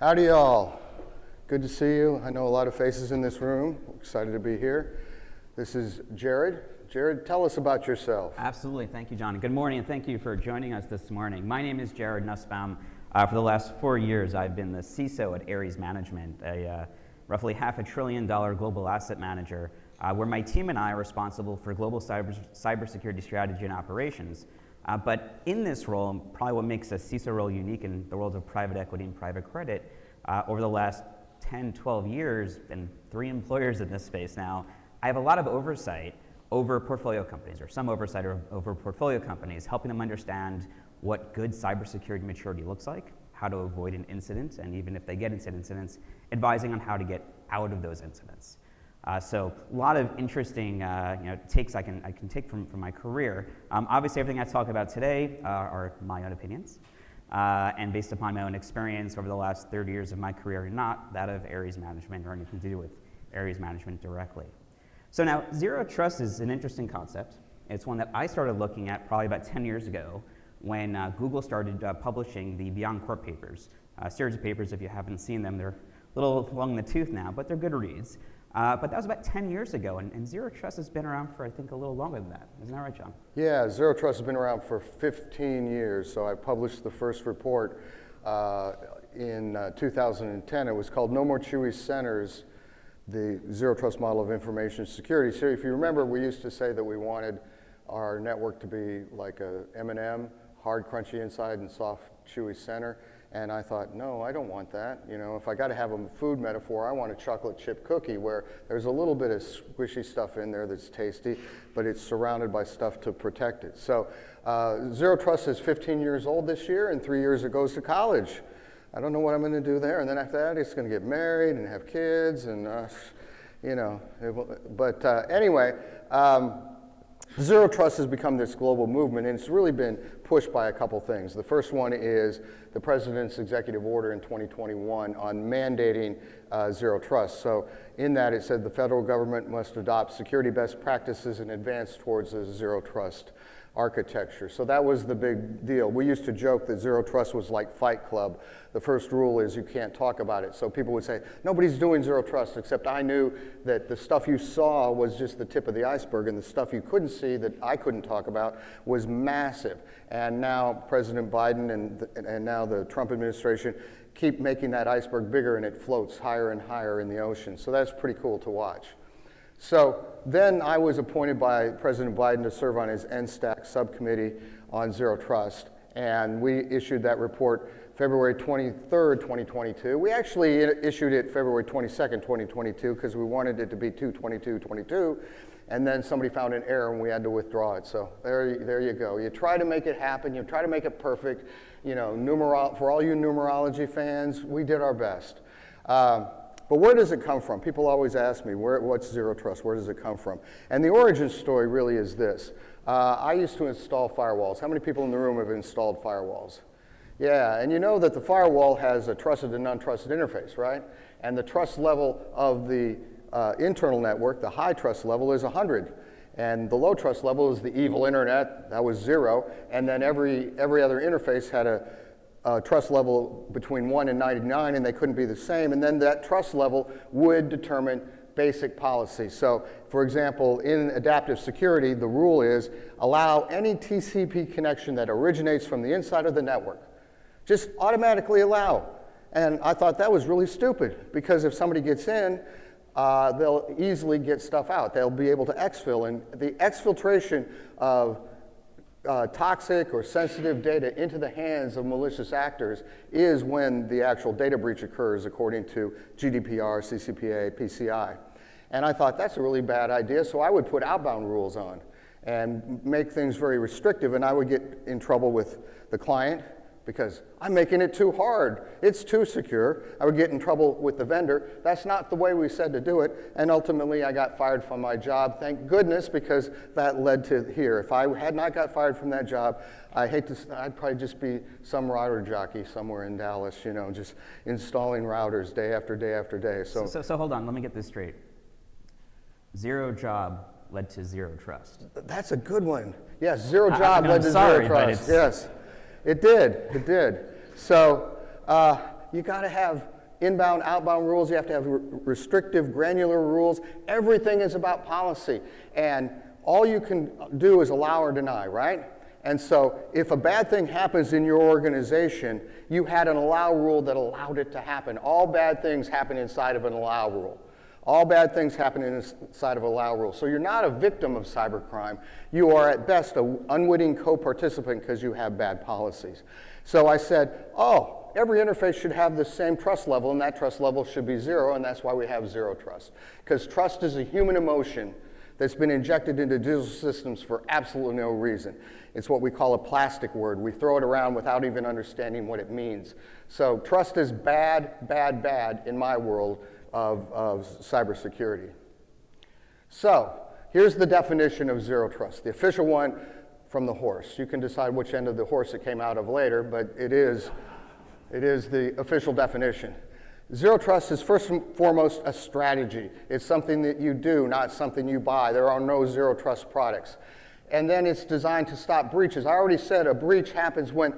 Howdy, y'all. Good to see you. I know a lot of faces in this room. Excited to be here. This is Jared. Jared, tell us about yourself. Absolutely. Thank you, John. Good morning, and thank you for joining us this morning. My name is Jared Nussbaum. For the last 4 years, I've been the CISO at Ares Management, a roughly $500 billion global asset manager, where my team and I are responsible for global cybersecurity strategy and operations. But in this role, and probably what makes a CISO role unique in the world of private equity and private credit, over the last 10, 12 years, and 3 employers in this space now, I have a lot of oversight over portfolio companies, or some oversight over portfolio companies, helping them understand what good cybersecurity maturity looks like, how to avoid an incident, and even if they get into incidents, advising on how to get out of those incidents. So a lot of interesting takes I can take from my career. Obviously, everything I talk about today are my own opinions, and based upon my own experience over the last 30 years of my career, not that of Ares Management or anything to do with Ares Management directly. So now, zero trust is an interesting concept. It's one that I started looking at probably about 10 years ago when Google started publishing the BeyondCorp papers, a series of papers. If you haven't seen them, they're a little long in the tooth now, but they're good reads. But that was about 10 years ago, and Zero Trust has been around for, I think, a little longer than that. Isn't that right, John? Yeah, Zero Trust has been around for 15 years. So I published the first report in 2010. It was called No More Chewy Centers, the Zero Trust Model of Information Security. So if you remember, we used to say that we wanted our network to be like a M&M, hard, crunchy inside and soft, chewy center. And I thought, no, I don't want that. You know, if I got to have a food metaphor, I want a chocolate chip cookie where there's a little bit of squishy stuff in there that's tasty, but it's surrounded by stuff to protect it. So Zero Trust is 15 years old this year, and 3 years it goes to college. I don't know what I'm going to do there. And then after that, it's going to get married and have kids, and anyway. Zero Trust has become this global movement, and it's really been pushed by a couple things. The first one is the President's executive order in 2021 on mandating Zero Trust. So in that, it said the federal government must adopt security best practices and advance towards a Zero Trust architecture. So that was the big deal. We used to joke that Zero Trust was like Fight Club. The first rule is you can't talk about it. So people would say, nobody's doing Zero Trust, except I knew that the stuff you saw was just the tip of the iceberg, and the stuff you couldn't see that I couldn't talk about was massive. And now President Biden and now the Trump administration keep making that iceberg bigger, and it floats higher and higher in the ocean. So that's pretty cool to watch. So then I was appointed by President Biden to serve on his NSTAC subcommittee on Zero Trust, and we issued that report February 23rd, 2022. We actually issued it February 22nd, 2022, because we wanted it to be 2/22/22, and then somebody found an error and we had to withdraw it. So there you go. You try to make it happen, you try to make it perfect. You know, for all you numerology fans, we did our best. But where does it come from? People always ask me, what's Zero Trust? Where does it come from? And the origin story really is this. I used to install firewalls. How many people in the room have installed firewalls? Yeah, and you know that the firewall has a trusted and untrusted interface, right? And the trust level of the internal network, the high trust level, is 100. And the low trust level is the evil internet, that was 0. And then every other interface had a trust level between 1 and 99, and they couldn't be the same. And then that trust level would determine basic policy. So, for example, in adaptive security, the rule is allow any TCP connection that originates from the inside of the network. Just automatically allow. And I thought that was really stupid, because if somebody gets in, they'll easily get stuff out. They'll be able to exfil, and the exfiltration of toxic or sensitive data into the hands of malicious actors is when the actual data breach occurs, according to GDPR, CCPA, PCI. And I thought that's a really bad idea, so I would put outbound rules on and make things very restrictive, and I would get in trouble with the client because I'm making it too hard. It's too secure. I would get in trouble with the vendor. That's not the way we said to do it. And ultimately, I got fired from my job. Thank goodness, because that led to here. If I had not got fired from that job, I'd probably just be some router jockey somewhere in Dallas, you know, just installing routers day after day after day. So hold on, let me get this straight. Zero job led to Zero Trust. That's a good one. Yes, zero job led to Zero Trust. Yes. It did. So, You got to have inbound, outbound rules. You have to have restrictive, granular rules. Everything is about policy. And all you can do is allow or deny, right? And so if a bad thing happens in your organization, you had an allow rule that allowed it to happen. All bad things happen inside of an allow rule. All bad things happen inside of an allow rule. So you're not a victim of cybercrime. You are at best an unwitting co-participant because you have bad policies. So I said, oh, every interface should have the same trust level, and that trust level should be 0, and that's why we have zero trust. Because trust is a human emotion that's been injected into digital systems for absolutely no reason. It's what we call a plastic word. We throw it around without even understanding what it means. So trust is bad, bad, bad in my world of cybersecurity. So here's the definition of zero trust, the official one from the horse. You can decide which end of the horse it came out of later, but it is the official definition. Zero trust is first and foremost a strategy. It's something that you do, not something you buy. There are no zero trust products. And then it's designed to stop breaches. I already said a breach happens when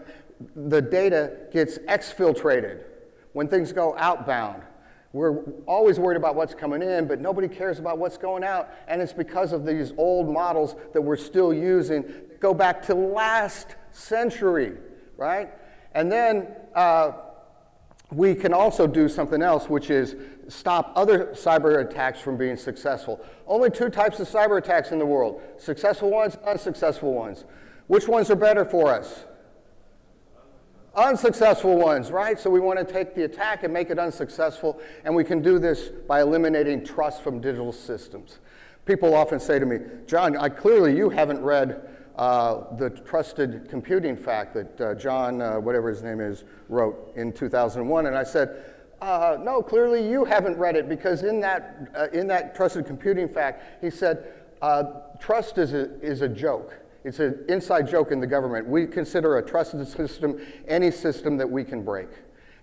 the data gets exfiltrated, when things go outbound. We're always worried about what's coming in, but nobody cares about what's going out. And it's because of these old models that we're still using that go back to last century, right? And then we can also do something else, which is stop other cyber attacks from being successful. Only 2 types of cyber attacks in the world: successful ones, unsuccessful ones. Which ones are better for us? Unsuccessful ones, right? So we want to take the attack and make it unsuccessful, and we can do this by eliminating trust from digital systems. People often say to me, John, clearly you haven't read the Trusted Computing Fact that John, whatever his name is, wrote in 2001. And I said, no, clearly you haven't read it, because in that Trusted Computing Fact, he said, trust is a joke. It's an inside joke in the government. We consider a trusted system any system that we can break.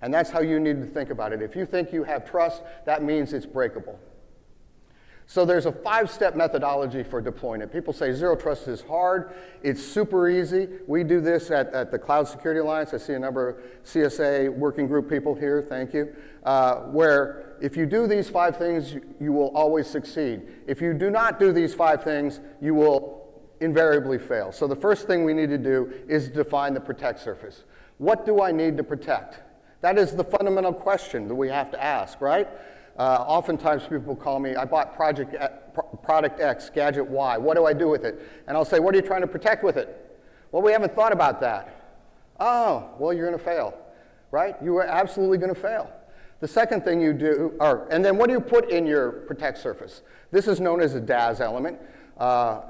And that's how you need to think about it. If you think you have trust, that means it's breakable. So there's a 5-step methodology for deploying it. People say zero trust is hard. It's super easy. We do this at the Cloud Security Alliance. I see a number of CSA working group people here, thank you, where if you do these 5 things, you will always succeed. If you do not do these 5 things, you will invariably fail. So the first thing we need to do is define the protect surface. What do I need to protect? That is the fundamental question that we have to ask, right? Oftentimes people call me, I bought product X, gadget Y, what do I do with it? And I'll say, what are you trying to protect with it? Well, we haven't thought about that. Oh, well, you're going to fail, right? You are absolutely going to fail. The second thing you do, and then what do you put in your protect surface? This is known as a DAS element.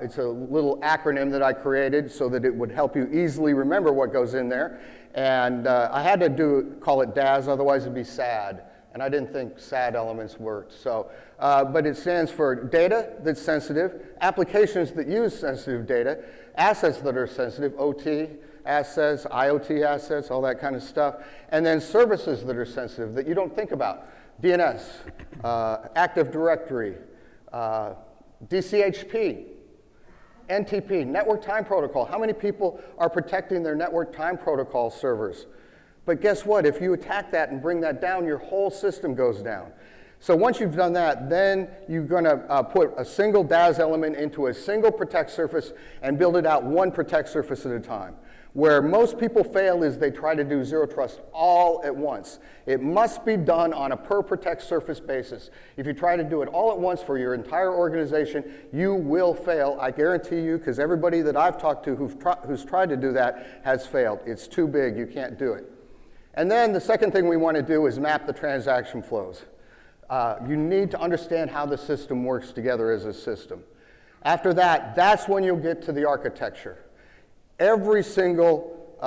It's a little acronym that I created so that it would help you easily remember what goes in there. And I had to call it DAS, otherwise it'd be SAD. And I didn't think SAD elements worked. So, but it stands for data that's sensitive, applications that use sensitive data, assets that are sensitive, OT assets, IoT assets, all that kind of stuff, and then services that are sensitive that you don't think about. DNS, Active Directory, DCHP, NTP, Network Time Protocol. How many people are protecting their Network Time Protocol servers? But guess what? If you attack that and bring that down, your whole system goes down. So once you've done that, then you're going to put a single DAS element into a single protect surface and build it out one protect surface at a time. Where most people fail is they try to do zero trust all at once. It must be done on a per protect surface basis. If you try to do it all at once for your entire organization, you will fail. I guarantee you, because everybody that I've talked to who's tried to do that has failed. It's too big, you can't do it. And then the second thing we want to do is map the transaction flows. You need to understand how the system works together as a system. After that, that's when you'll get to the architecture. Every single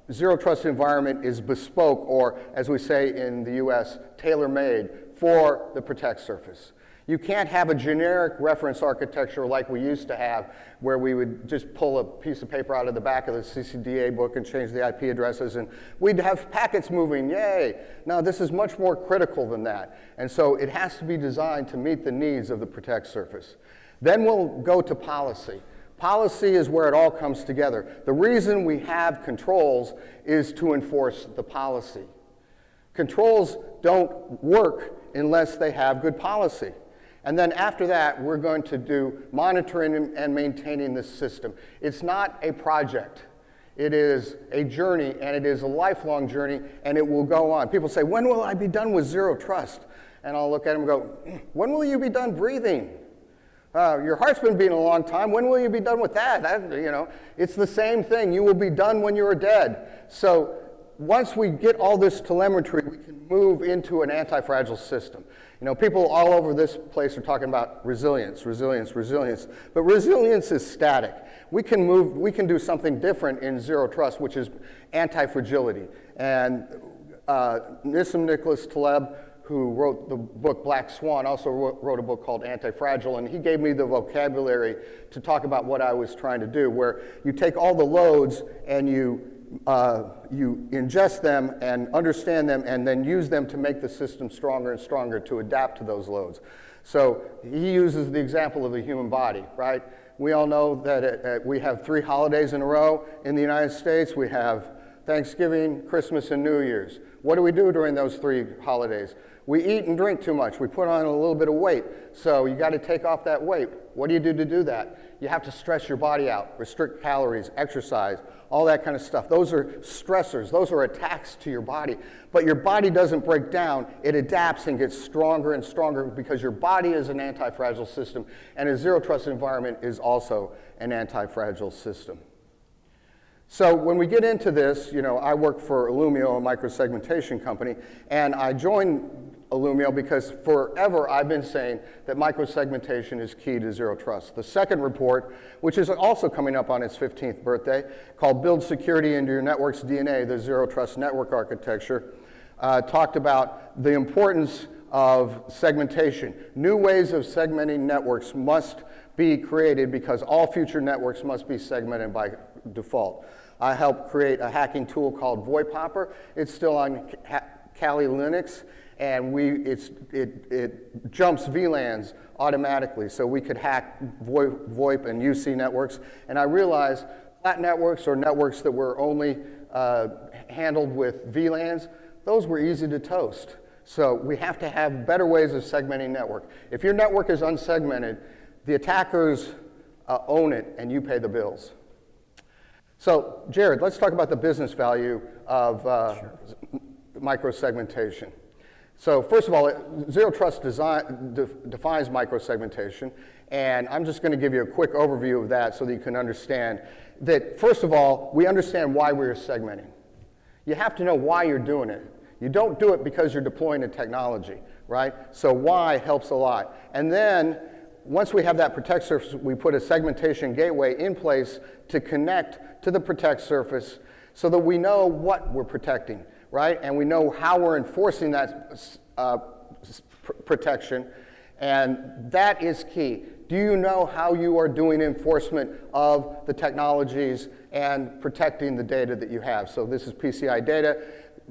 zero trust environment is bespoke, or as we say in the US, tailor-made for the protect surface. You can't have a generic reference architecture like we used to have, where we would just pull a piece of paper out of the back of the CCDA book and change the IP addresses, and we'd have packets moving, yay. No, this is much more critical than that. And so it has to be designed to meet the needs of the protect surface. Then we'll go to policy. Policy is where it all comes together. The reason we have controls is to enforce the policy. Controls don't work unless they have good policy. And then after that, we're going to do monitoring and maintaining this system. It's not a project. It is a journey, and it is a lifelong journey, and it will go on. People say, when will I be done with zero trust? And I'll look at them and go, when will you be done breathing? Your heart's been beating a long time. When will you be done with that? It's the same thing. You will be done when you're dead. So once we get all this telemetry, we can move into an anti-fragile system. People all over this place are talking about resilience, resilience, resilience, but resilience is static. We can do something different in zero trust, which is anti-fragility. And Nissim Nicholas Taleb, who wrote the book Black Swan, also wrote a book called Anti-Fragile, and he gave me the vocabulary to talk about what I was trying to do, where you take all the loads and you ingest them and understand them and then use them to make the system stronger and stronger to adapt to those loads. So he uses the example of the human body, right? We all know that we have 3 holidays in a row in the United States. We have Thanksgiving, Christmas, and New Year's. What do we do during those 3 holidays? We eat and drink too much. We put on a little bit of weight. So you got to take off that weight. What do you do to do that? You have to stress your body out, restrict calories, exercise, all that kind of stuff. Those are stressors. Those are attacks to your body. But your body doesn't break down. It adapts and gets stronger and stronger because your body is an anti-fragile system, and a zero trust environment is also an anti-fragile system. So when we get into this, I work for Illumio, a microsegmentation company, and I joined Illumio because forever I've been saying that microsegmentation is key to zero trust. The second report, which is also coming up on its 15th birthday, called Build Security into Your Network's DNA, the Zero Trust Network Architecture, talked about the importance of segmentation. New ways of segmenting networks must be created because all future networks must be segmented by default. I helped create a hacking tool called VoIP Hopper. It's still on Kali Linux, and it jumps VLANs automatically, so we could hack VoIP and UC networks. And I realized flat networks or networks that were only handled with VLANs, those were easy to toast. So we have to have better ways of segmenting network. If your network is unsegmented, the attackers own it, and you pay the bills. So, Jared, let's talk about the business value of microsegmentation. So, first of all, Zero Trust defines microsegmentation, and I'm just going to give you a quick overview of that so that you can understand that, first of all, we understand why we're segmenting. You have to know why you're doing it. You don't do it because you're deploying a technology, right? So why helps a lot. And then, once we have that protect surface, we put a segmentation gateway in place to connect to the protect surface so that we know what we're protecting, right? And we know how we're enforcing that protection, and that is key. Do you know how you are doing enforcement of the technologies and protecting the data that you have? So this is PCI data.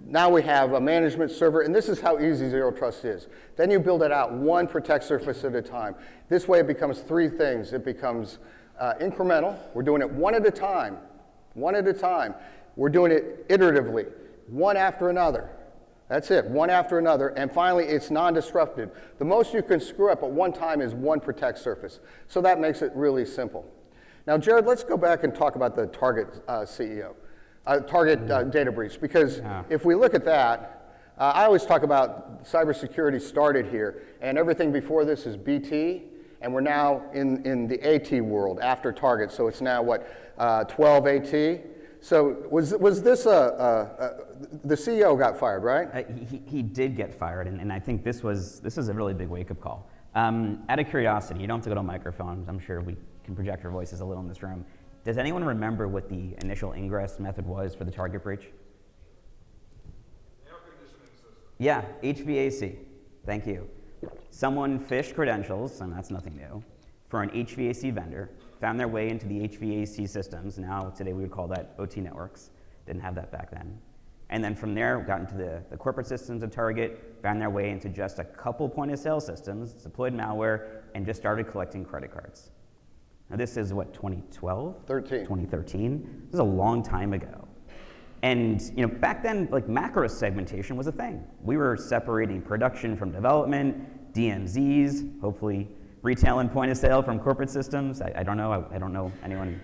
Now we have a management server, and this is how easy Zero Trust is. Then you build it out one protect surface at a time. This way it becomes 3 things. It becomes incremental. We're doing it one at a time. We're doing it iteratively, one after another. That's it, one after another. And finally, it's non-disruptive. The most you can screw up at one time is one protect surface. So that makes it really simple. Now, Jared, let's go back and talk about the Target CEO. Target data breach, because if we look at that, I always talk about cybersecurity started here, and everything before this is BT, and we're now in the AT world after Target, so it's now what, 12 AT? So was this the CEO got fired, right? He did get fired, and I think this was a really big wake-up call. Out of curiosity, you don't have to go to microphones, I'm sure we can project our voices a little in this room. Does anyone remember what the initial ingress method was for the Target breach? Air conditioning system. Yeah, HVAC. Thank you. Someone phished credentials, and that's nothing new, for an HVAC vendor, found their way into the HVAC systems. Now, today we would call that OT networks. Didn't have that back then. And then from there, got into the corporate systems of Target, found their way into just a couple point-of-sale systems, deployed malware, and just started collecting credit cards. Now this is what, 2012? 13. 2013? This is a long time ago. And back then, like macro segmentation was a thing. We were separating production from development, DMZs, hopefully retail and point of sale from corporate systems. I don't know. I don't know anyone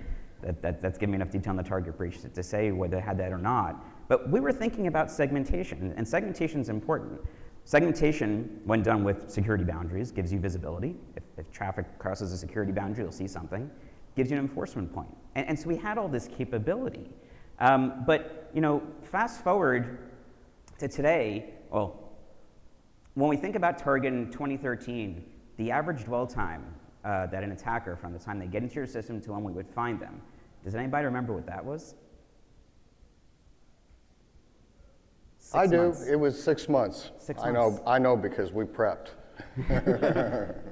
that's given me enough detail on the target breach to say whether they had that or not. But we were thinking about segmentation, and segmentation is important. Segmentation, when done with security boundaries, gives you visibility. If traffic crosses a security boundary, you'll see something. Gives you an enforcement point. And so we had all this capability. But fast forward to today, well, when we think about Target in 2013, the average dwell time that an attacker, from the time they get into your system to when we would find them, does anybody remember what that was? I do. Months. It was 6 months. 6 months. I know because we prepped.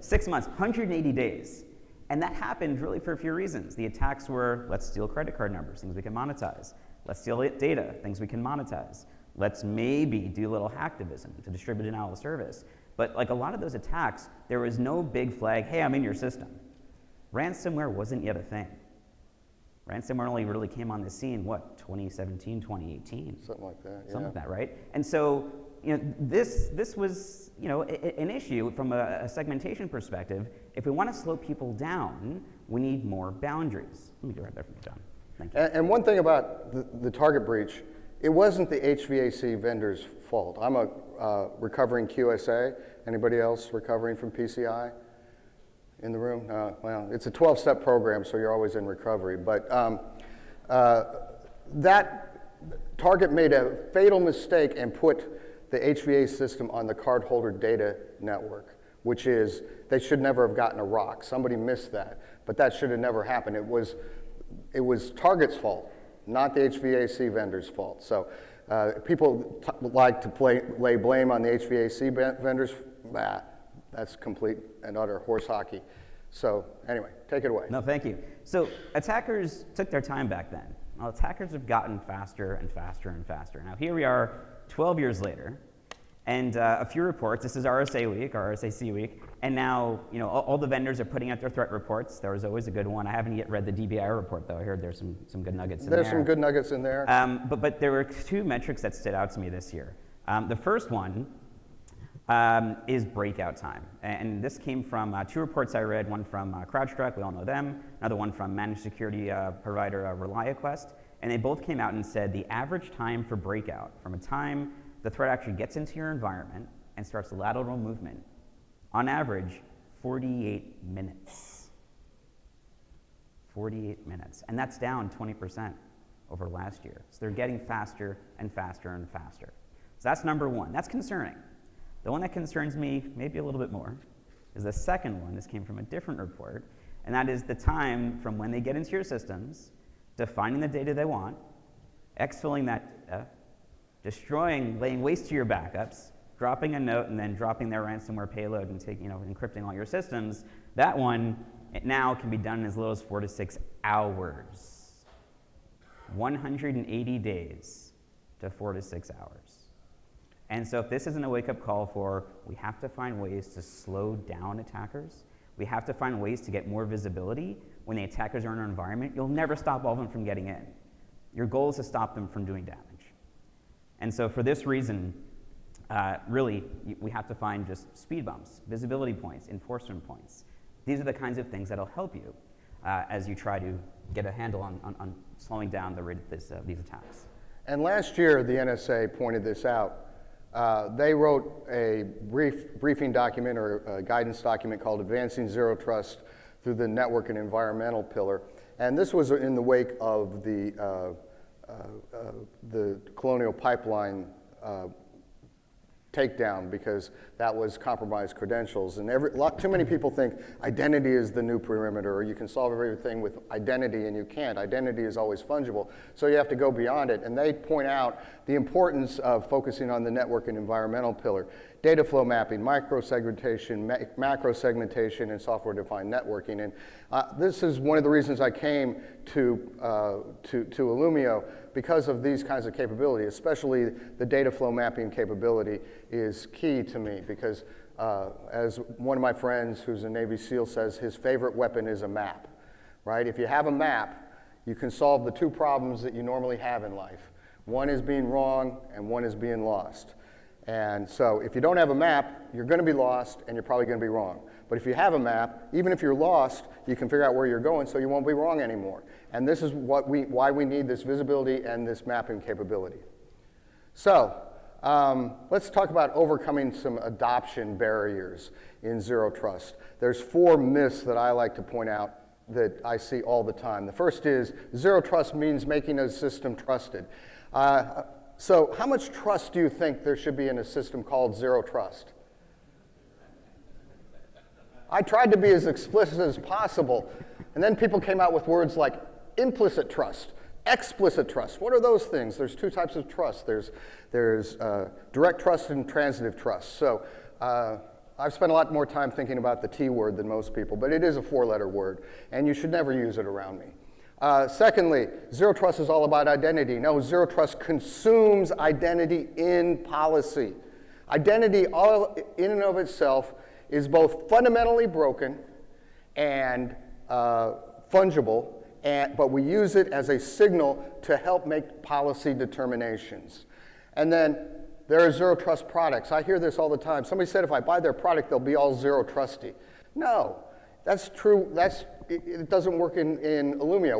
6 months, 180 days. And that happened really for a few reasons. The attacks were, let's steal credit card numbers, things we can monetize. Let's steal data, things we can monetize. Let's maybe do a little hacktivism to distribute denial of service. But like a lot of those attacks, there was no big flag, hey, I'm in your system. Ransomware wasn't yet a thing. Ransomware only really came on the scene, 2017, 2018? Something like that, yeah. Something like that, right? And so, this was, an issue from a segmentation perspective. If we want to slow people down, we need more boundaries. Let me go right there from you, John. Thank you. And one thing about the target breach, it wasn't the HVAC vendor's fault. I'm a recovering QSA. Anybody else recovering from PCI in the room? Well, it's a 12-step program, so you're always in recovery. But that Target made a fatal mistake and put the HVAC system on the cardholder data network, which is, they should never have gotten a ROC. Somebody missed that, but that should have never happened. It was Target's fault, not the HVAC vendor's fault. So people like to lay blame on the HVAC vendors. That's complete and utter horse hockey. So anyway, take it away. No, thank you. So attackers took their time back then. Well, attackers have gotten faster and faster and faster. Now here we are 12 years later, and a few reports. This is RSA week, RSAC week, and now all the vendors are putting out their threat reports. There was always a good one. I haven't yet read the DBIR report, though. I heard there's some good nuggets in there. There's some good nuggets in there. But there were two metrics that stood out to me this year. The first one is breakout time. And this came from two reports I read, one from CrowdStrike, we all know them, another one from managed security provider ReliaQuest. And they both came out and said the average time for breakout, from a time the threat actually gets into your environment and starts lateral movement, on average, 48 minutes. 48 minutes. And that's down 20% over last year. So they're getting faster and faster and faster. So that's number one. That's concerning. The one that concerns me maybe a little bit more is the second one. This came from a different report, and that is the time from when they get into your systems, defining the data they want, exfilling that data, destroying, laying waste to your backups, dropping a note, and then dropping their ransomware payload and encrypting all your systems. That one, it now can be done in as little as 4 to 6 hours. 180 days to 4 to 6 hours. And so if this isn't a wake-up call for, we have to find ways to slow down attackers, we have to find ways to get more visibility when the attackers are in our environment, you'll never stop all of them from getting in. Your goal is to stop them from doing damage. And so for this reason, really, we have to find just speed bumps, visibility points, enforcement points. These are the kinds of things that'll help you as you try to get a handle on slowing down the rate of these attacks. And last year, the NSA pointed this out. They wrote a briefing document or a guidance document called Advancing Zero Trust through the Network and Environmental Pillar. And this was in the wake of the Colonial Pipeline takedown, because that was compromised credentials. And too many people think identity is the new perimeter, or you can solve everything with identity, and you can't. Identity is always fungible, so you have to go beyond it. And they point out the importance of focusing on the network and environmental pillar. Data flow mapping, micro-segmentation, macro-segmentation, and software-defined networking. And this is one of the reasons I came to Illumio, because of these kinds of capability, especially the data flow mapping capability is key to me, because as one of my friends who's a Navy SEAL says, his favorite weapon is a map, right? If you have a map, you can solve the two problems that you normally have in life. One is being wrong and one is being lost. And so if you don't have a map, you're going to be lost and you're probably going to be wrong. But if you have a map, even if you're lost, you can figure out where you're going so you won't be wrong anymore. And this is why we need this visibility and this mapping capability. So let's talk about overcoming some adoption barriers in Zero Trust. There's 4 myths that I like to point out that I see all the time. The first is Zero Trust means making a system trusted. So how much trust do you think there should be in a system called Zero Trust? I tried to be as explicit as possible, and then people came out with words like implicit trust, explicit trust. What are those things? There's 2 types of trust. There's direct trust and transitive trust. So I've spent a lot more time thinking about the T word than most people, but it is a 4-letter word, and you should never use it around me. Secondly, Zero Trust is all about identity. No, Zero Trust consumes identity in policy. Identity all in and of itself is both fundamentally broken and fungible, but we use it as a signal to help make policy determinations. And then there are Zero Trust products. I hear this all the time. Somebody said if I buy their product, they'll be all Zero Trusty. No, that's true. It doesn't work in Illumio.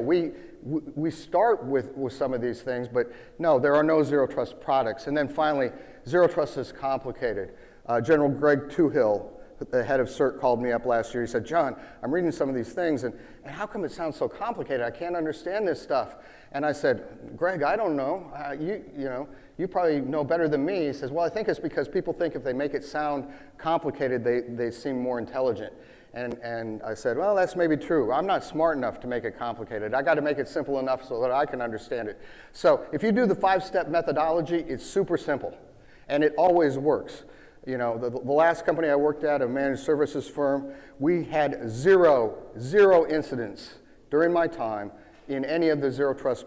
We start with some of these things, but no, there are no Zero Trust products. And then finally, Zero Trust is complicated. General Greg Tuhill, the head of CERT, called me up last year. He said, John, I'm reading some of these things, and how come it sounds so complicated? I can't understand this stuff. And I said, Greg, I don't know. You probably know better than me. He says, well, I think it's because people think if they make it sound complicated, they seem more intelligent. And I said, well, that's maybe true. I'm not smart enough to make it complicated. I got to make it simple enough so that I can understand it. So if you do the 5-step methodology, it's super simple, and it always works. You know, the last company I worked at, a managed services firm, we had zero incidents during my time in any of the Zero Trust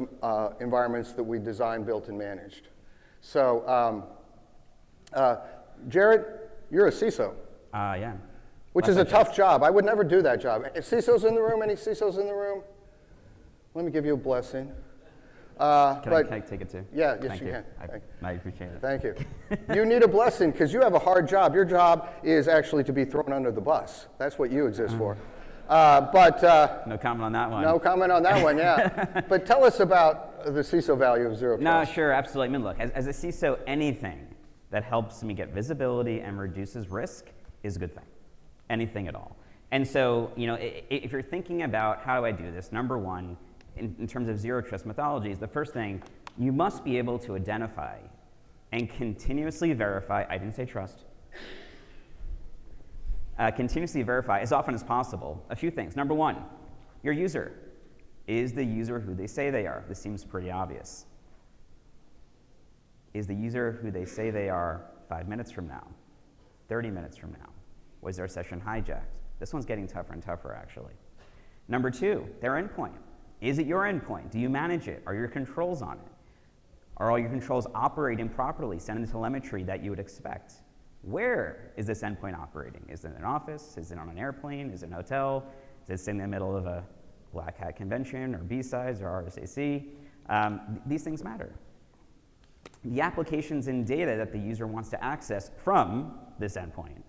environments that we designed, built, and managed. So, Jared, you're a CISO. Yeah. Which is a tough job. I would never do that job. If CISO's in the room, any CISO's in the room? Let me give you a blessing. Can I take it too? Yeah, yes, Thank you you. can. I appreciate it. Thank you. You need a blessing because you have a hard job. Your job is actually to be thrown under the bus. That's what you exist for. No comment on that one. No comment on that one, yeah. But tell us about the CISO value of Zero Trust. No, sure, absolutely. I mean, look, as a CISO, anything that helps me get visibility and reduces risk is a good thing. Anything at all. And so, you know, if you're thinking about how do I do this, number one, in terms of Zero Trust methodologies, the first thing, you must be able to identify and continuously verify, I didn't say trust, continuously verify as often as possible a few things. Number one, your user. Is the user who they say they are? This seems pretty obvious. Is the user who they say they are 5 minutes from now, 30 minutes from now? Was their session hijacked? This one's getting tougher and tougher, actually. Number two, their endpoint. Is it your endpoint? Do you manage it? Are your controls on it? Are all your controls operating properly, sending the telemetry that you would expect? Where is this endpoint operating? Is it in an office? Is it on an airplane? Is it in a hotel? Is it sitting in the middle of a Black Hat convention or B-Sides or RSAC? These things matter. The applications and data that the user wants to access from this endpoint,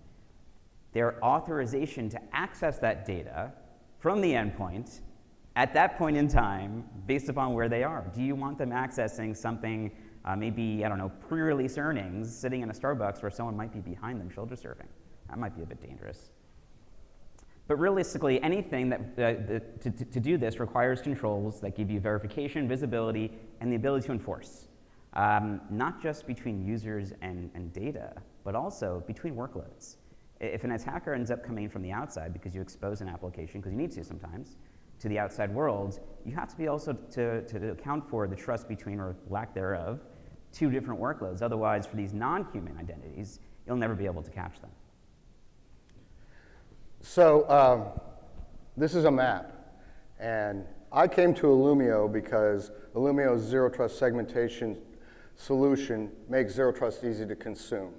their authorization to access that data from the endpoint at that point in time based upon where they are. Do you want them accessing something, maybe, I don't know, pre-release earnings, sitting in a Starbucks where someone might be behind them shoulder surfing? That might be a bit dangerous. But realistically, anything that to do this requires controls that give you verification, visibility, and the ability to enforce. Not just between users and data, but also between workloads. If an attacker ends up coming from the outside because you expose an application, because you need to sometimes, to the outside world, you have to be also to account for the trust between, or lack thereof, 2 different workloads. Otherwise, for these non-human identities, you'll never be able to catch them. So this is a map, and I came to Illumio because Illumio's Zero Trust segmentation solution makes Zero Trust easy to consume.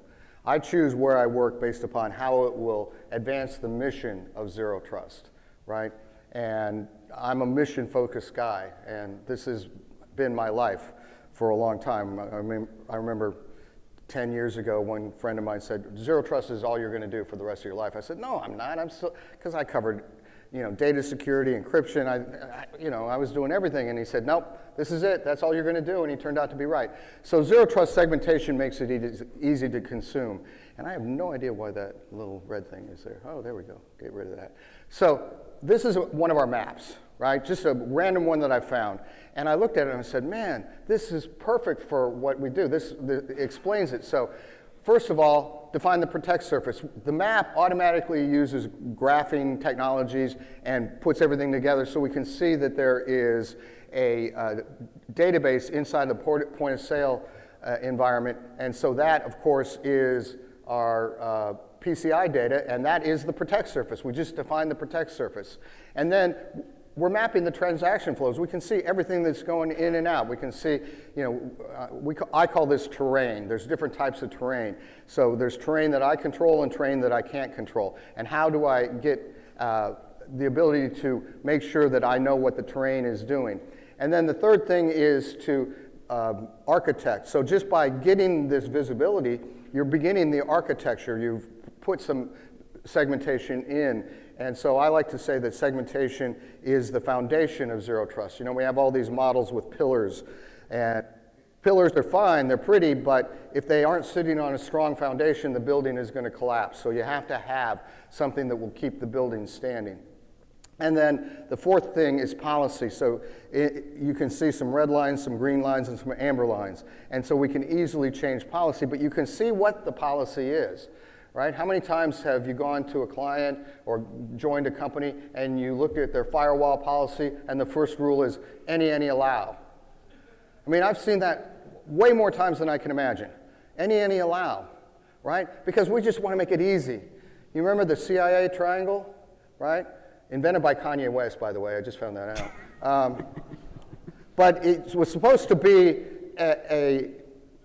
I choose where I work based upon how it will advance the mission of Zero Trust, right? And I'm a mission-focused guy, and this has been my life for a long time. I remember 10 years ago, one friend of mine said, Zero Trust is all you're going to do for the rest of your life. I said, no, I'm not. I'm still, because I covered, data security, encryption. I was doing everything. And he said, nope, this is it. That's all you're going to do. And he turned out to be right. So Zero Trust segmentation makes it easy to consume. And I have no idea why that little red thing is there. Oh, there we go. Get rid of that. So this is one of our maps, right? Just a random one that I found. And I looked at it and I said, man, this is perfect for what we do. This explains it. So first of all, define the protect surface. The map automatically uses graphing technologies and puts everything together so we can see that there is a database inside the point of sale environment. And so that, of course, is our PCI data, and that is the protect surface. We just defined the protect surface. And then we're mapping the transaction flows. We can see everything that's going in and out. We can see, I call this terrain. There's different types of terrain. So there's terrain that I control and terrain that I can't control. And how do I get the ability to make sure that I know what the terrain is doing? And then the third thing is to architect. So just by getting this visibility, you're beginning the architecture. You've put some segmentation in. And so I like to say that segmentation is the foundation of Zero Trust. We have all these models with pillars, and pillars are fine, they're pretty, but if they aren't sitting on a strong foundation, the building is going to collapse. So you have to have something that will keep the building standing. And then the fourth thing is policy. So you can see some red lines, some green lines, and some amber lines. And so we can easily change policy, but you can see what the policy is. Right? How many times have you gone to a client or joined a company and you looked at their firewall policy and the first rule is any allow? I mean, I've seen that way more times than I can imagine. Any allow, right? Because we just want to make it easy. You remember the CIA triangle, right? Invented by Kanye West, by the way. I just found that out. But it was supposed to be a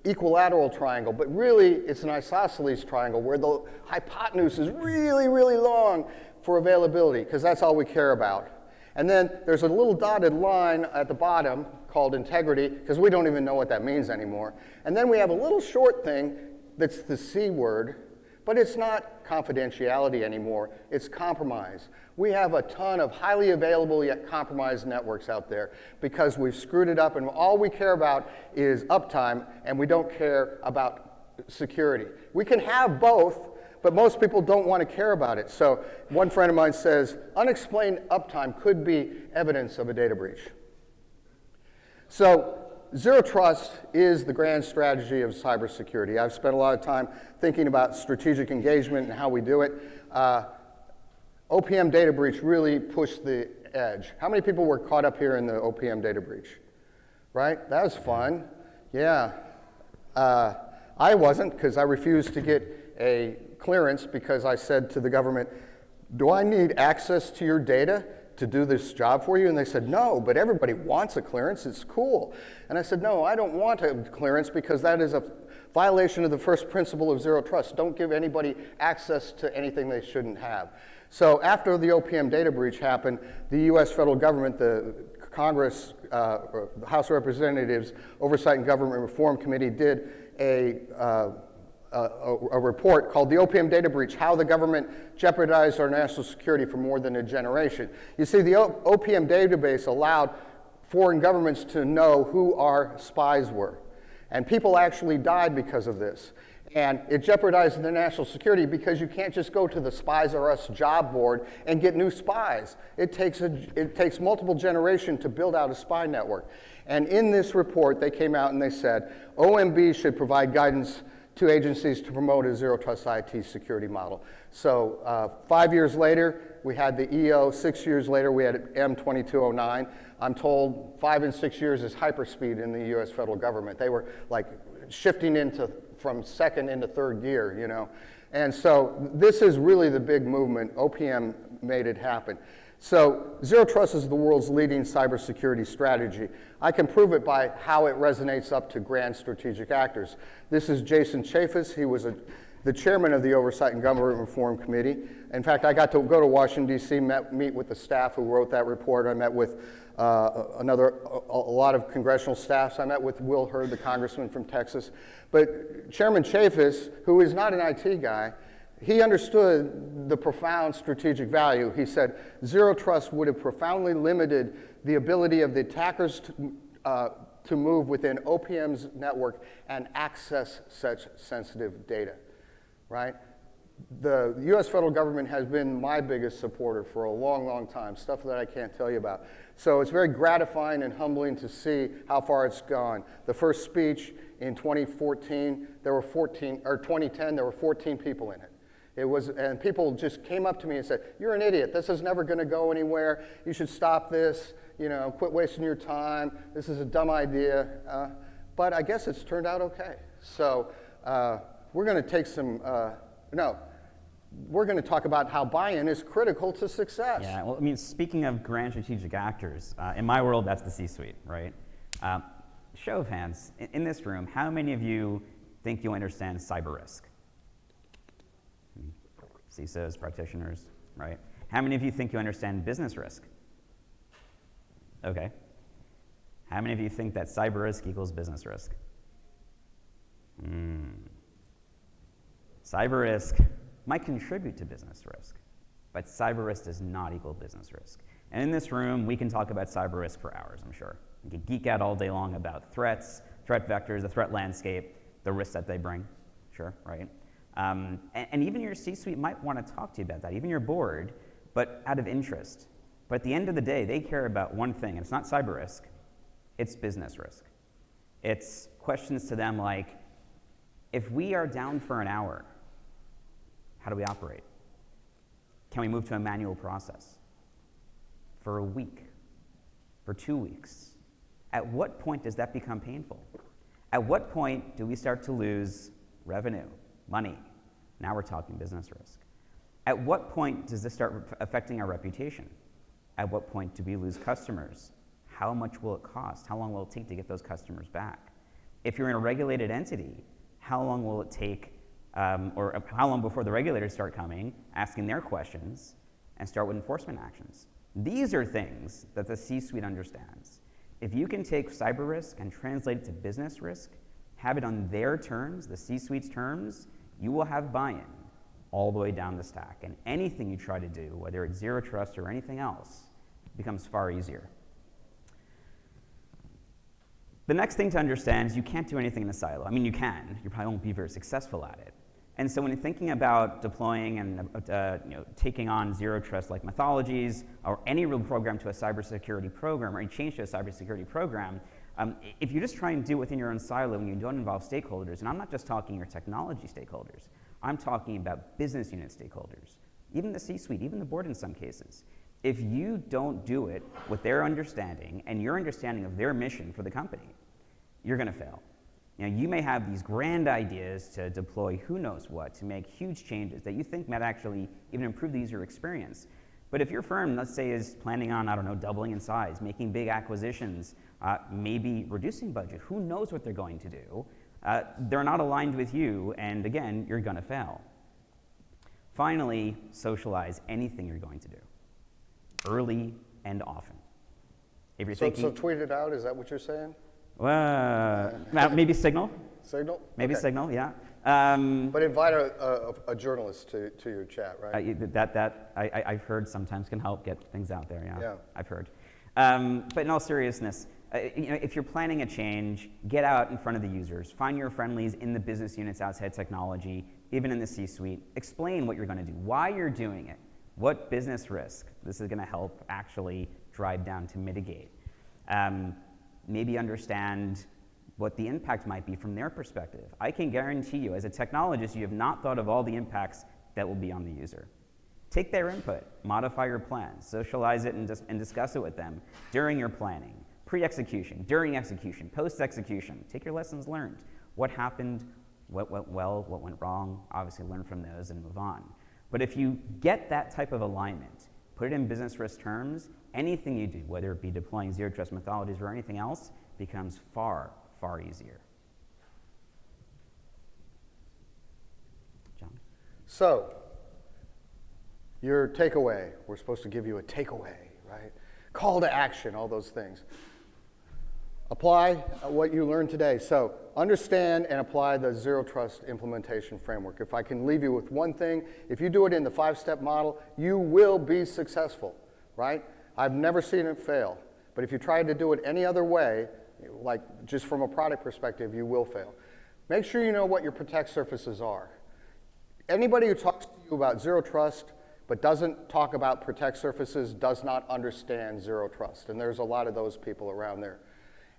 equilateral triangle, but really it's an isosceles triangle where the hypotenuse is really, really long for availability, because that's all we care about. And then there's a little dotted line at the bottom called integrity, because we don't even know what that means anymore. And then we have a little short thing that's the C word, but it's not confidentiality anymore, it's compromise. We have a ton of highly available yet compromised networks out there because we've screwed it up, and all we care about is uptime, and we don't care about security. We can have both, but most people don't want to care about it. So one friend of mine says, unexplained uptime could be evidence of a data breach. So Zero Trust is the grand strategy of cybersecurity. I've spent a lot of time thinking about strategic engagement and how we do it. OPM data breach really pushed the edge. How many people were caught up here in the OPM data breach? Right? That was fun. Yeah. I wasn't, because I refused to get a clearance because I said to the government, do I need access to your data to do this job for you? And they said, no, but everybody wants a clearance. It's cool. And I said, no, I don't want a clearance because that is a violation of the first principle of Zero Trust. Don't give anybody access to anything they shouldn't have. So after the OPM data breach happened, the US federal government, the Congress, the House of Representatives Oversight and Government Reform Committee did a report called The OPM Data Breach, How the Government Jeopardized Our National Security for More Than a Generation. You see, the OPM database allowed foreign governments to know who our spies were. And people actually died because of this. And it jeopardized their national security because you can't just go to the Spies R Us job board and get new spies. It takes multiple generations to build out a spy network. And in this report, they came out and they said, OMB should provide guidance to agencies to promote a Zero Trust IT security model. So 5 years later, we had the EO. 6 years later, we had M2209. I'm told 5 and 6 years is hyperspeed in the US federal government. They were like shifting from second into third gear, you know. And so this is really the big movement. OPM made it happen. So Zero Trust is the world's leading cybersecurity strategy. I can prove it by how it resonates up to grand strategic actors. This is Jason Chaffetz. He was the chairman of the Oversight and Government Reform Committee. In fact, I got to go to Washington, D.C., meet with the staff who wrote that report. I met with a lot of congressional staffs. I met with Will Hurd, the congressman from Texas. But Chairman Chafis, who is not an IT guy, he understood the profound strategic value. He said, zero trust would have profoundly limited the ability of the attackers to move within OPM's network and access such sensitive data, right? The US federal government has been my biggest supporter for a long, long time, stuff that I can't tell you about. So it's very gratifying and humbling to see how far it's gone. The first speech in 2014, there were 2010, there were 14 people in it. And people just came up to me and said, "You're an idiot. This is never going to go anywhere. You should stop this. Quit wasting your time. This is a dumb idea." But I guess it's turned out okay. So we're going to take we're going to talk about how buy-in is critical to success. Yeah, well, I mean, speaking of grand strategic actors, in my world, that's the C-suite, right? Show of hands, in this room, how many of you think you understand cyber risk? CISOs, practitioners, right? How many of you think you understand business risk? Okay. How many of you think that cyber risk equals business risk? Cyber risk might contribute to business risk, but cyber risk does not equal business risk. And in this room, we can talk about cyber risk for hours, I'm sure. We can geek out all day long about threats, threat vectors, the threat landscape, the risks that they bring, sure, right? And even your C-suite might want to talk to you about that, even your board, but out of interest. But at the end of the day, they care about one thing, and it's not cyber risk, it's business risk. It's questions to them like, if we are down for an hour, how do we operate? Can we move to a manual process? For a week? For 2 weeks? At what point does that become painful? At what point do we start to lose revenue, money? Now we're talking business risk. At what point does this start affecting our reputation? At what point do we lose customers? How much will it cost? How long will it take to get those customers back? If you're in a regulated entity, how long will it take, or how long before the regulators start coming, asking their questions, and start with enforcement actions? These are things that the C-suite understands. If you can take cyber risk and translate it to business risk, have it on their terms, the C-suite's terms, you will have buy-in all the way down the stack. And anything you try to do, whether it's zero trust or anything else, becomes far easier. The next thing to understand is you can't do anything in a silo. I mean, you can. You probably won't be very successful at it. And so when you're thinking about deploying and taking on zero trust-like methodologies or any real program to a cybersecurity program or any change to a cybersecurity program, if you just try and do it within your own silo and you don't involve stakeholders, and I'm not just talking your technology stakeholders, I'm talking about business unit stakeholders, even the C-suite, even the board in some cases. If you don't do it with their understanding and your understanding of their mission for the company, you're going to fail. You may have these grand ideas to deploy who knows what, to make huge changes that you think might actually even improve the user experience. But if your firm, let's say, is planning on, doubling in size, making big acquisitions, maybe reducing budget, who knows what they're going to do, they're not aligned with you, and again, you're going to fail. Finally, socialize anything you're going to do, early and often. If you're thinking, so tweet it out, is that what you're saying? Maybe Signal. Signal? Maybe Okay. Signal, yeah. But invite a journalist to your chat, right? I've heard sometimes can help get things out there, yeah. I've heard. But in all seriousness, if you're planning a change, get out in front of the users. Find your friendlies in the business units outside technology, even in the C-suite. Explain what you're going to do, why you're doing it, what business risk this is going to help actually drive down to mitigate. Maybe understand what the impact might be from their perspective. I can guarantee you, as a technologist, you have not thought of all the impacts that will be on the user. Take their input, modify your plan, socialize it and discuss it with them during your planning, pre-execution, during execution, post-execution. Take your lessons learned. What happened, what went well, what went wrong, obviously learn from those and move on. But if you get that type of alignment, put it in business risk terms, anything you do, whether it be deploying zero trust methodologies or anything else, becomes far, far easier. John? So, your takeaway, we're supposed to give you a takeaway, right? call to action, all those things. Apply what you learned today. So understand and apply the Zero Trust implementation framework. If I can leave you with one thing, if you do it in the 5-step model, you will be successful, right? I've never seen it fail. But if you try to do it any other way, like just from a product perspective, you will fail. Make sure you know what your protect surfaces are. Anybody who talks to you about Zero Trust but doesn't talk about protect surfaces does not understand Zero Trust. And there's a lot of those people around there.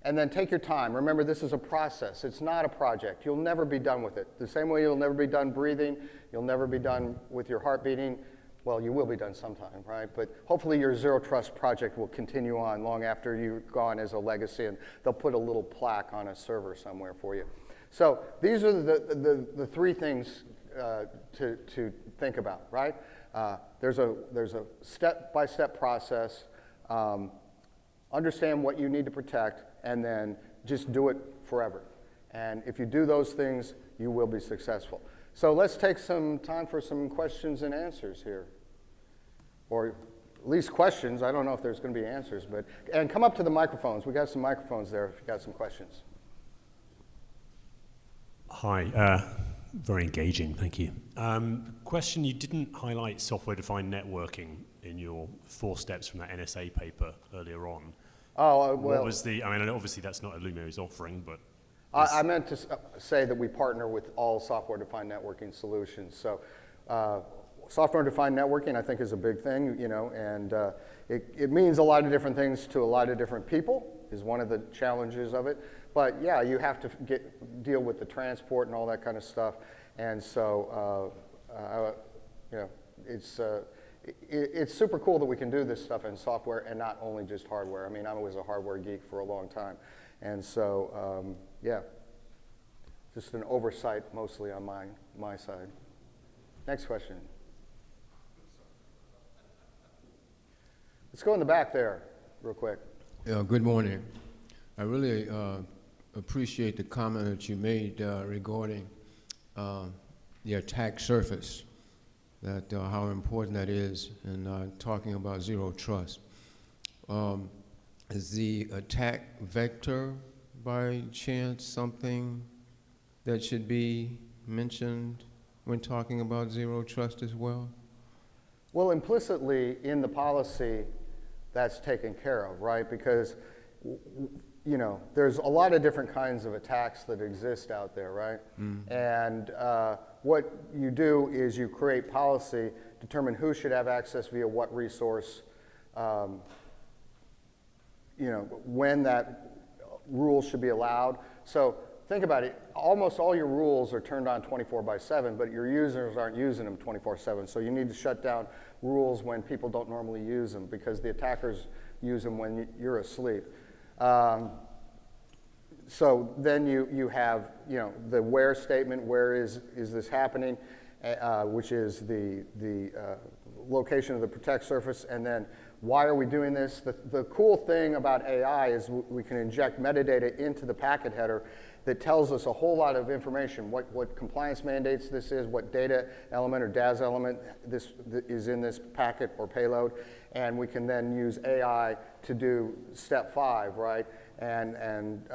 And then take your time. Remember, this is a process. It's not a project. You'll never be done with it. The same way you'll never be done breathing, you'll never be done with your heart beating. Well, you will be done sometime, right? But hopefully your Zero Trust project will continue on long after you've gone as a legacy, and they'll put a little plaque on a server somewhere for you. So these are the three things to think about, right? There's a step-by-step process. Understand what you need to protect, and then just do it forever. And if you do those things, you will be successful. So let's take some time for some questions and answers here. Or at least questions. I don't know if there's going to be answers, and come up to the microphones. We got some microphones there if you got some questions. Hi, very engaging, thank you. Question, you didn't highlight software-defined networking in your 4 steps from that NSA paper earlier on. Oh, well. What was the, I mean, obviously that's not Illumina's offering, but. I meant to say that we partner with all software-defined networking solutions. So software-defined networking, I think, is a big thing, and it means a lot of different things to a lot of different people, is one of the challenges of it. But yeah, you have to deal with the transport and all that kind of stuff. And so, it's super cool that we can do this stuff in software and not only just hardware. I mean, I was a hardware geek for a long time. And so, yeah, just an oversight mostly on my side. Next question. Let's go in the back there real quick. Good morning. I really appreciate the comment that you made regarding the attack surface, that how important that is in talking about Zero Trust. Is the attack vector by chance something that should be mentioned when talking about Zero Trust as well? Well, implicitly in the policy, that's taken care of, right? Because, there's a lot of different kinds of attacks that exist out there, right? And what you do is you create policy, determine who should have access via what resource, when that rule should be allowed. So think about it, almost all your rules are turned on 24/7, but your users aren't using them 24/7. So you need to shut down rules when people don't normally use them, because the attackers use them when you're asleep. So then you have the where statement, where is this happening, which is the location of the protect surface, and then why are we doing this? The cool thing about AI is we can inject metadata into the packet header that tells us a whole lot of information, what compliance mandates this is, what data element or DAS element this is in this packet or payload, and we can then use AI to do step 5, right, and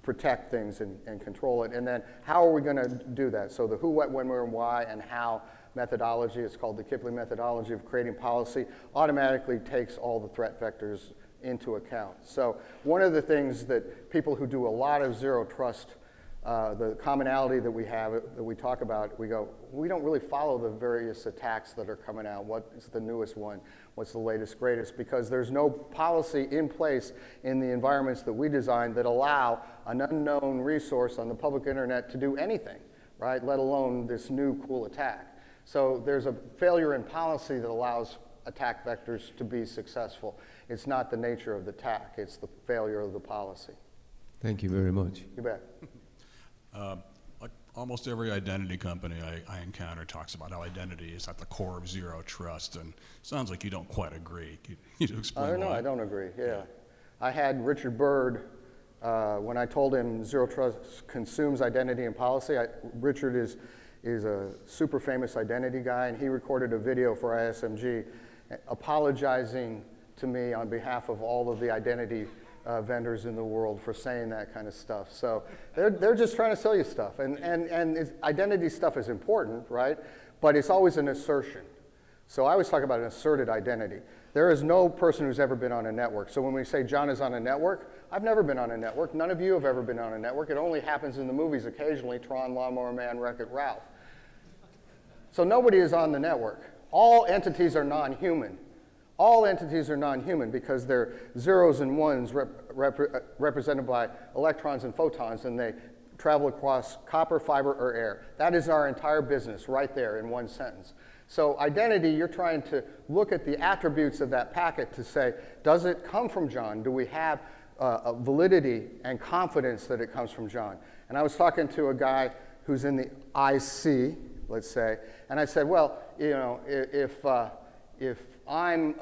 protect things and control it. And then how are we going to do that? So the who, what, when, where, and why, and how methodology, it's called the Kipling methodology of creating policy, automatically takes all the threat vectors into account. So one of the things that people who do a lot of Zero Trust, the commonality that we have, that we talk about, we don't really follow the various attacks that are coming out. What is the newest one? What's the latest, greatest? Because there's no policy in place in the environments that we design that allow an unknown resource on the public internet to do anything, right? Let alone this new cool attack. So there's a failure in policy that allows attack vectors to be successful. It's not the nature of the attack, it's the failure of the policy. Thank you very much. You bet. Like almost every identity company I encounter talks about how identity is at the core of Zero Trust, and it sounds like you don't quite agree. Can you explain why? No, I don't agree, yeah. I had Richard Byrd, when I told him Zero Trust consumes identity and policy, Richard is a super famous identity guy, and he recorded a video for ISMG apologizing to me on behalf of all of the identity vendors in the world for saying that kind of stuff. So they're just trying to sell you stuff. And identity stuff is important, right? But it's always an assertion. So I always talk about an asserted identity. There is no person who's ever been on a network. So when we say John is on a network, I've never been on a network. None of you have ever been on a network. It only happens in the movies occasionally, Tron, Lawnmower Man, Wreck-It Ralph. So nobody is on the network. All entities are non-human. All entities are non-human because they're zeros and ones represented by electrons and photons, and they travel across copper, fiber, or air. That is our entire business right there in one sentence. So identity, you're trying to look at the attributes of that packet to say, does it come from John? Do we have a validity and confidence that it comes from John? And I was talking to a guy who's in the IC, let's say, and I said, well, you know, if I'm,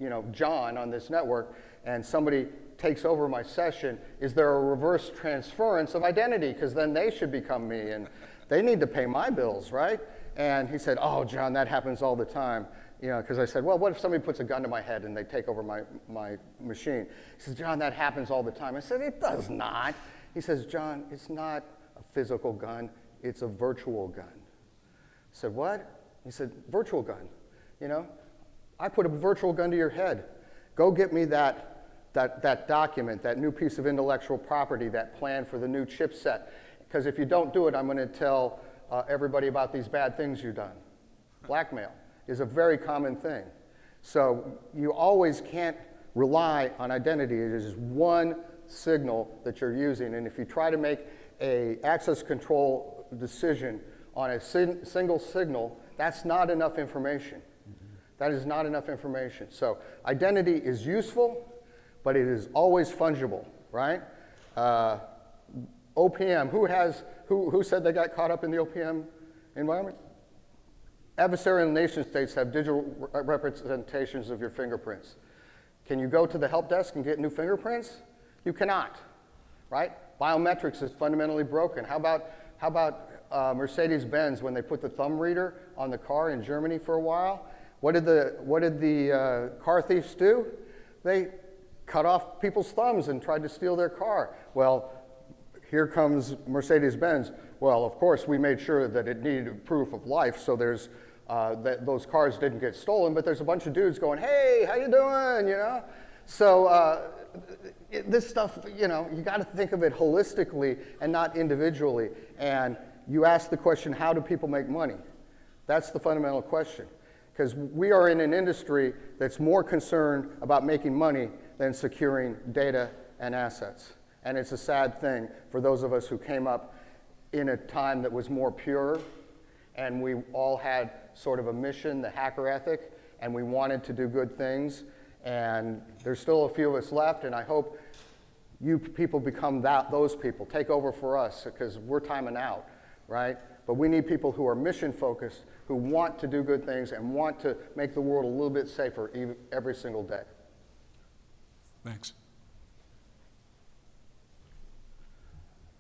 you know, John on this network and somebody takes over my session, is there a reverse transference of identity? Because then they should become me and they need to pay my bills, right? And he said, oh, John, that happens all the time. You know, because I said, well, what if somebody puts a gun to my head and they take over my machine? He says, John, that happens all the time. I said, it does not. He says, John, it's not a physical gun, it's a virtual gun. I said, what? He said, virtual gun. You know, I put a virtual gun to your head. Go get me that document, that new piece of intellectual property, that plan for the new chipset. Because if you don't do it, I'm going to tell everybody about these bad things you've done. Blackmail is a very common thing. So you always can't rely on identity. It is one signal that you're using. And if you try to make an access control decision on a single signal, that's not enough information. That is not enough information. So identity is useful, but it is always fungible, right? OPM, who said they got caught up in the OPM environment? Adversarial nation states have digital representations of your fingerprints. Can you go to the help desk and get new fingerprints? You cannot, right? Biometrics is fundamentally broken. How about Mercedes-Benz when they put the thumb reader on the car in Germany for a while? What did the car thieves do? They cut off people's thumbs and tried to steal their car. Well, here comes Mercedes-Benz. Well, of course, we made sure that it needed proof of life, so there's that those cars didn't get stolen. But there's a bunch of dudes going, "Hey, how you doing?" You know. So this stuff, you know, you got to think of it holistically and not individually. And you ask the question, how do people make money? That's the fundamental question. Because we are in an industry that's more concerned about making money than securing data and assets. And it's a sad thing for those of us who came up in a time that was more pure, and we all had sort of a mission, the hacker ethic, and we wanted to do good things. And there's still a few of us left, and I hope you people become those people. Take over for us, because we're timing out, right? But we need people who are mission-focused, who want to do good things and want to make the world a little bit safer every single day. Thanks.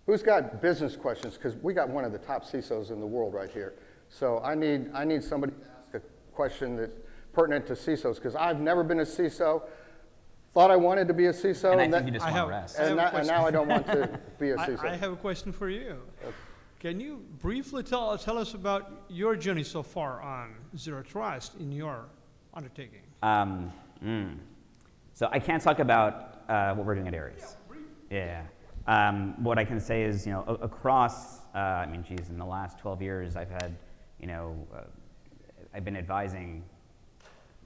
Who's got business questions? Because we got one of the top CISOs in the world right here. So I need somebody to ask a question that's pertinent to CISOs, because I've never been a CISO. Thought I wanted to be a CISO, And I think you just want to rest. and now I don't want to be a CISO. I have a question for you. Can you briefly tell us about your journey so far on Zero Trust in your undertaking? So I can't talk about what we're doing at Ares. Yeah. What I can say is, you know, across, in the last 12 years, I've had, I've been advising,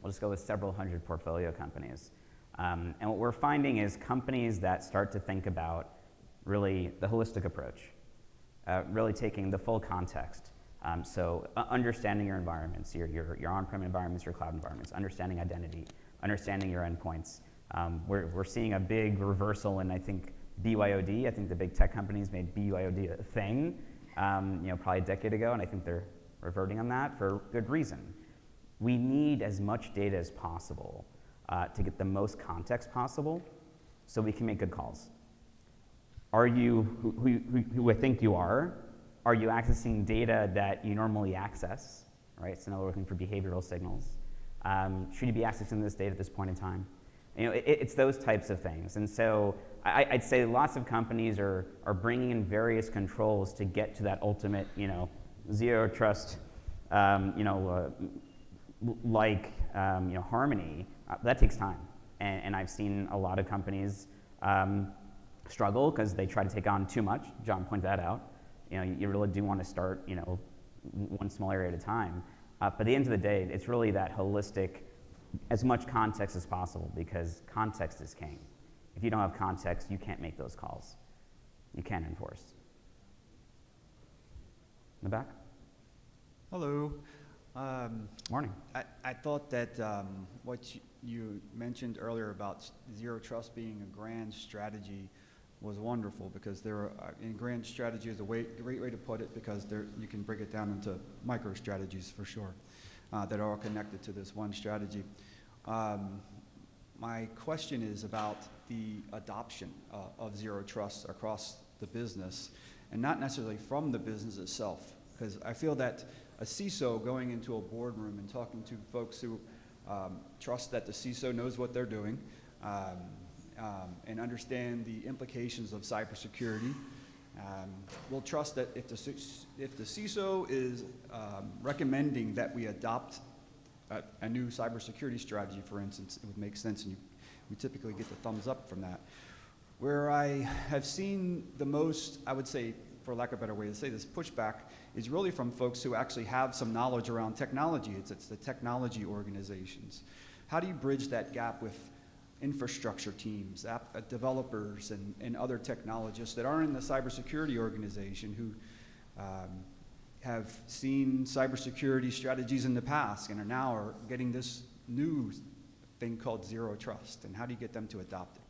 we'll just go with several hundred portfolio companies. And what we're finding is companies that start to think about really the holistic approach, really taking the full context. So understanding your environments, your on-prem environments, your cloud environments, understanding identity, understanding your endpoints. We're seeing a big reversal in, I think, BYOD. I think the big tech companies made BYOD a thing, probably a decade ago, and I think they're reverting on that for good reason. We need as much data as possible to get the most context possible so we can make good calls. Are you, who I think you are you accessing data that you normally access, right? So now we're looking for behavioral signals. Should you be accessing this data at this point in time? You know, it's those types of things. And so I'd say lots of companies are bringing in various controls to get to that ultimate, you know, zero trust, harmony. That takes time. And I've seen a lot of companies struggle because they try to take on too much. John pointed that out. You know, you really do want to start, you know, one small area at a time. But at the end of the day, it's really that holistic, as much context as possible, because context is king. If you don't have context, you can't make those calls. You can't enforce. In the back? Hello. Morning. I thought that what you mentioned earlier about zero trust being a grand strategy was wonderful, because in grand strategy is a great way to put it, because you can break it down into micro strategies for sure that are all connected to this one strategy. My question is about the adoption of zero trust across the business, and not necessarily from the business itself, because I feel that a CISO going into a boardroom and talking to folks who trust that the CISO knows what they're doing and understand the implications of cybersecurity, will trust that if the CISO is recommending that we adopt a new cybersecurity strategy, for instance, it would make sense, and we typically get the thumbs up from that. Where I have seen the most, I would say, for lack of a better way to say this, pushback is really from folks who actually have some knowledge around technology. It's the technology organizations. How do you bridge that gap with infrastructure teams, developers, and other technologists that aren't in the cybersecurity organization, who have seen cybersecurity strategies in the past and are getting this new thing called zero trust? And how do you get them to adopt it?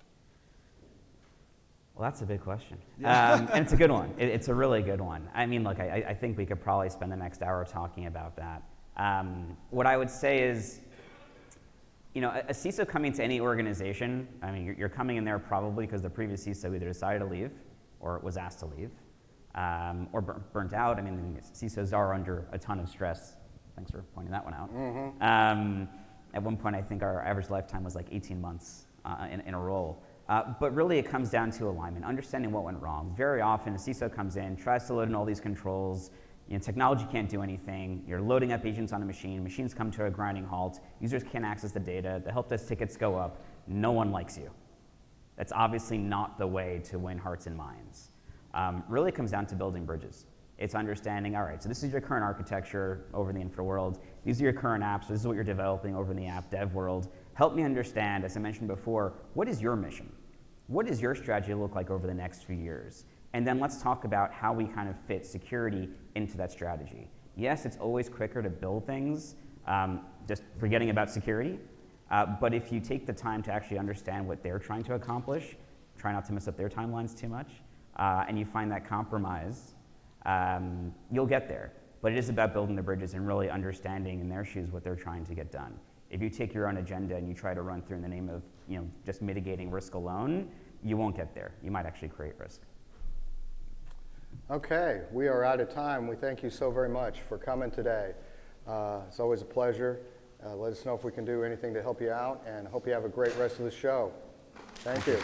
Well, that's a big question. Yeah. And it's a good one. It's a really good one. I mean, look, I think we could probably spend the next hour talking about that. What I would say is, you know, a CISO coming to any organization, I mean, you're coming in there probably because the previous CISO either decided to leave or was asked to leave, or burnt out. I mean, CISOs are under a ton of stress. Thanks for pointing that one out. Mm-hmm. At one point, I think our average lifetime was like 18 months in a role. But really, it comes down to alignment, understanding what went wrong. Very often, a CISO comes in, tries to load in all these controls. You know, technology can't do anything. You're loading up agents on a machine. Machines come to a grinding halt. Users can't access the data. The help desk tickets go up. No one likes you. That's obviously not the way to win hearts and minds. Really, it comes down to building bridges. It's understanding, all right, so this is your current architecture over in the infra world. These are your current apps. This is what you're developing over in the app dev world. Help me understand, as I mentioned before, what is your mission? What does your strategy look like over the next few years? And then let's talk about how we kind of fit security into that strategy. Yes, it's always quicker to build things, just forgetting about security. But if you take the time to actually understand what they're trying to accomplish, try not to mess up their timelines too much, and you find that compromise, you'll get there. But it is about building the bridges and really understanding in their shoes what they're trying to get done. If you take your own agenda and you try to run through in the name of, you know, just mitigating risk alone, you won't get there. You might actually create risk. Okay, we are out of time. We thank you so very much for coming today. It's always a pleasure. Let us know if we can do anything to help you out, and hope you have a great rest of the show. Thank you.